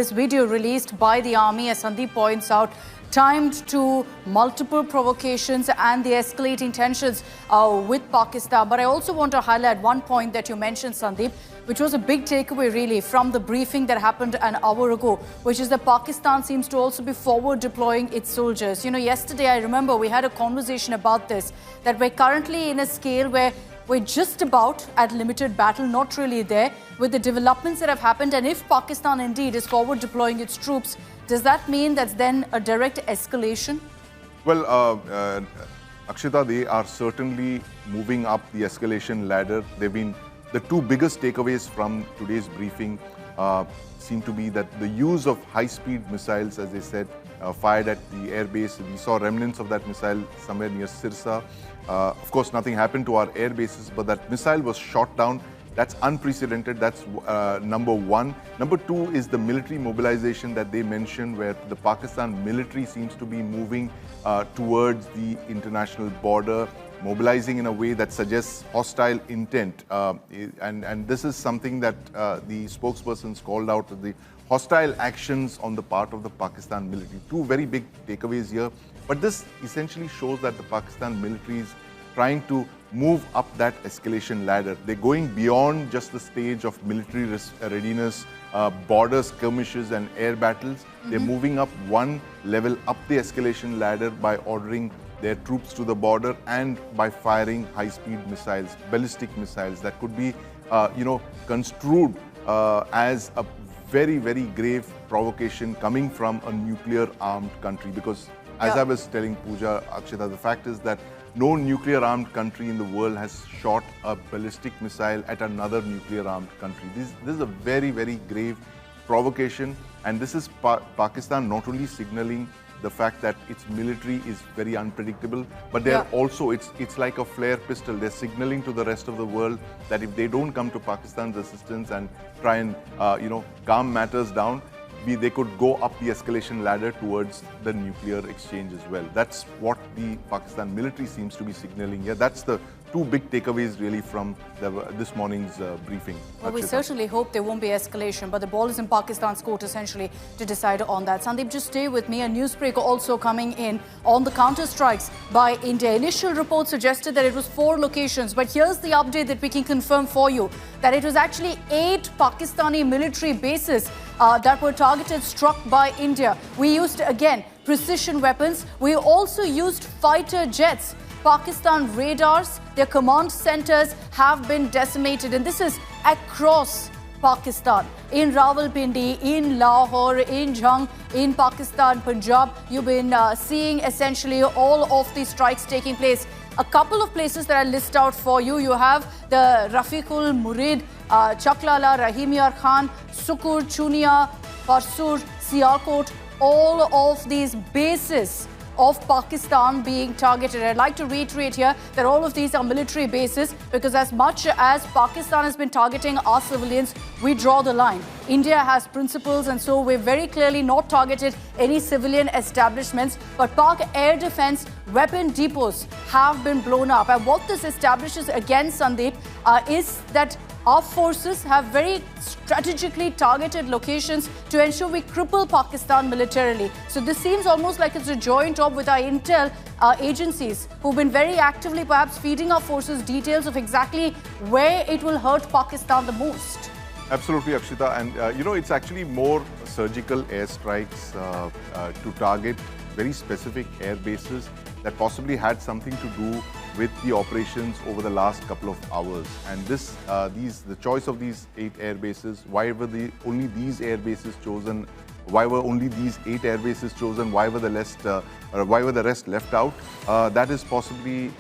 This video released by the army, as Sandeep points out, timed to multiple provocations and the escalating tensions with Pakistan. But I also want to highlight one point that you mentioned, Sandeep, which was a big takeaway really from the briefing that happened an hour ago, which is that Pakistan seems to also be forward deploying its soldiers. You know, yesterday I remember we had a conversation about this, that we're currently in a scale where we're just about at limited battle, not really there, with the developments that have happened. And if Pakistan indeed is forward deploying its troops, does that mean that's then a direct escalation? Well, Akshita, they are certainly moving up the escalation ladder. They've been the two biggest takeaways from today's briefing seem to be that the use of high-speed missiles, as they said, fired at the airbase. We saw remnants of that missile somewhere near Sirsa. Of course, nothing happened to our air bases, but that missile was shot down. That's unprecedented. That's number one. Number two is the military mobilization that they mentioned, where the Pakistan military seems to be moving towards the international border, mobilizing in a way that suggests hostile intent. And this is something that the spokespersons called out, the hostile actions on the part of the Pakistan military. Two very big takeaways here. But this essentially shows that the Pakistan military is trying to move up that escalation ladder. They're going beyond just the stage of military readiness, border skirmishes and air battles. They're moving up one level up the escalation ladder by ordering their troops to the border and by firing high-speed missiles, ballistic missiles that could be, construed as a very, very grave provocation coming from a nuclear-armed country. Because as I was telling Pooja, Akshita, the fact is that no nuclear-armed country in the world has shot a ballistic missile at another nuclear-armed country. This is a very, very grave provocation, and this is Pakistan not only signaling the fact that its military is very unpredictable, but they're also, it's like a flare pistol. They're signaling to the rest of the world that if they don't come to Pakistan's assistance and try and, calm matters down, they could go up the escalation ladder towards the nuclear exchange as well. That's what the Pakistan military seems to be signaling here. That's the two big takeaways really from this morning's briefing. Well, we certainly hope there won't be escalation, but the ball is in Pakistan's court essentially to decide on that. Sandeep, just stay with me. A newsbreaker also coming in on the counter-strikes by India. Initial reports suggested that it was 4 locations, but here's the update that we can confirm for you, that it was actually 8 Pakistani military bases that were targeted, struck by India. We used, again, precision weapons. We also used fighter jets. Pakistan radars, their command centers have been decimated, and this is across Pakistan. In Rawalpindi, in Lahore, in Jhang, in Pakistan, Punjab, you've been seeing essentially all of these strikes taking place. A couple of places that I list out for you. You have the Rafiqul Murid, Chaklala, Rahimyar Khan, Sukur, Chunia, Parsur, Sialkot, all of these bases of Pakistan being targeted. I'd like to reiterate here that all of these are military bases, because as much as Pakistan has been targeting our civilians, we draw the line. India has principles, and so we've very clearly not targeted any civilian establishments, but Pak air defense weapon depots have been blown up. And what this establishes again, Sandeep, is that our forces have very strategically targeted locations to ensure we cripple Pakistan militarily. So this seems almost like it's a joint op with our intel agencies, who've been very actively perhaps feeding our forces details of exactly where it will hurt Pakistan the most. Absolutely, Akshita. And, it's actually more surgical airstrikes to target very specific air bases that possibly had something to do with the operations over the last couple of hours. And the choice of these 8 air bases, why were only these air bases chosen? Why were only these 8 air bases chosen? Why were the rest left out? That is possibly,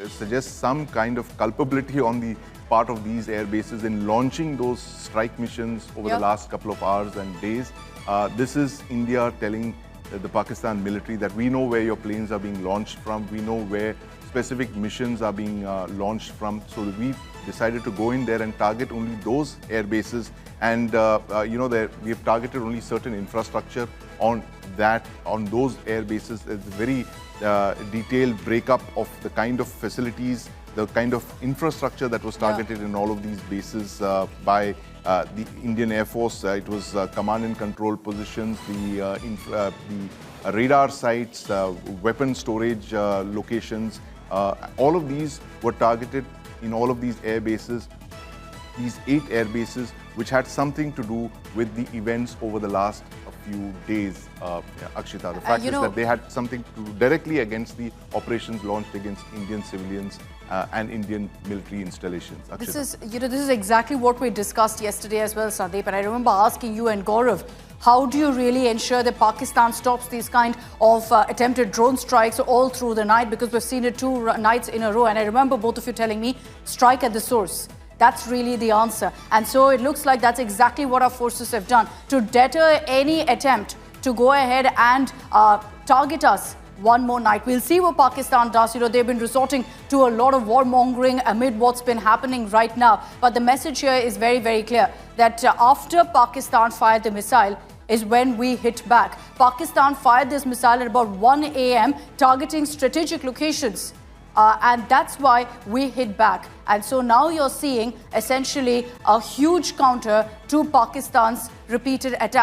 suggests some kind of culpability on the part of these air bases in launching those strike missions over the last couple of hours and days. This is India telling the Pakistan military that we know where your planes are being launched from, we know where specific missions are being launched from. So we decided to go in there and target only those air bases, and we have targeted only certain infrastructure on those air bases. It's a very detailed breakup of the kind of facilities, the kind of infrastructure that was targeted in all of these bases by the Indian Air Force. It was command and control positions, the radar sites, weapon storage locations. All of these were targeted in all of these air bases, these 8 air bases, which had something to do with the events over the last few days, Akshita. The fact is that they had something to do directly against the operations launched against Indian civilians and Indian military installations. Akshita. This is exactly what we discussed yesterday as well, Sandeep. And I remember asking you and Gaurav, how do you really ensure that Pakistan stops these kind of attempted drone strikes all through the night? Because we've seen it 2 nights in a row. And I remember both of you telling me, strike at the source. That's really the answer. And so it looks like that's exactly what our forces have done to deter any attempt to go ahead and target us one more night. We'll see what Pakistan does. They've been resorting to a lot of warmongering amid what's been happening right now. But the message here is very, very clear that after Pakistan fired the missile is when we hit back. Pakistan fired this missile at about 1 a.m. targeting strategic locations. And that's why we hit back. And so now you're seeing essentially a huge counter to Pakistan's repeated attacks.